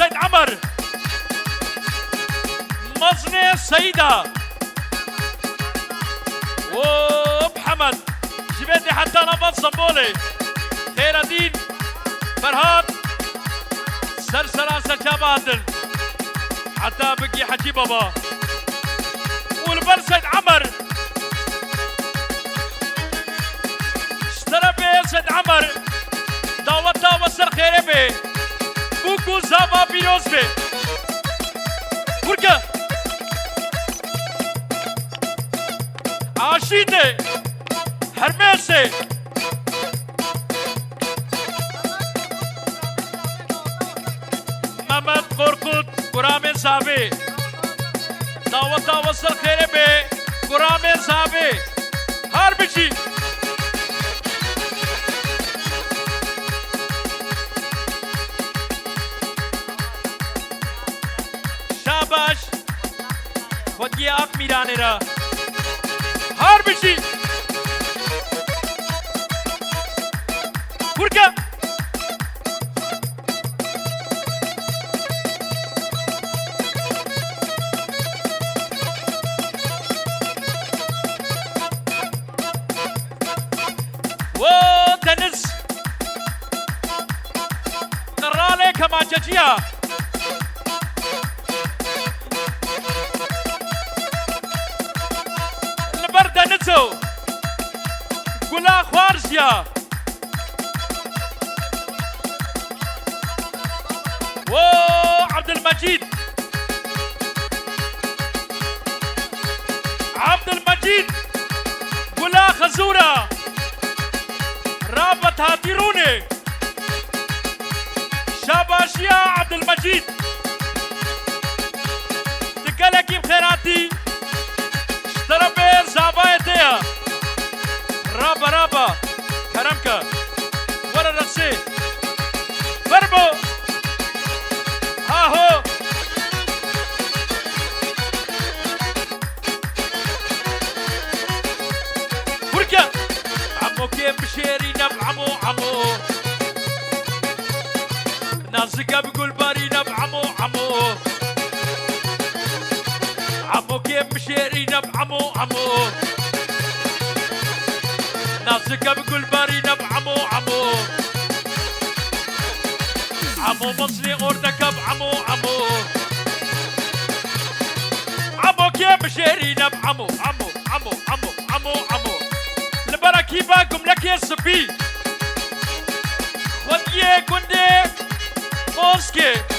سيد عمر مصنع سيدة ومحمد جبتي حتى نبض صنبولي خير الدين فرهاد سرسرة سجاب عادل حتى بقي حجي بابا والبر سيد عمر اشترى بيه سيد عمر دعوتا وسر خيري بيه بوكو زابا بيروز بيه ورقة عاشيدي هرميسي محمد قرقود قرامين صاحبي دعوتا وسر خيري بيه قرامين صاحبي هر بشي شاباش ودي اق میرانه را هر بشی برکه و دنز قراله کمانچچیا دنسو قلا خوارزيا و عبد المجيد قلا خزورة رابط هاتيروني شاباشيا عبد المجيد تكالكي بخيراتي اشترى زابايتيا رابا كرمكا ورا رسي فربو هاهو بركة عمو كيف بشيري نبعمو عمو نازكا بقول باري نبعمو عمو عمو كيف بشيري نبعمو عمو نازكا بقول باري نبعمو عمو عمو مصري أردكب عمو عمو كيف بشيري نبعمو عمو لبركي باكم لك يا صبي خديه كندي موسكي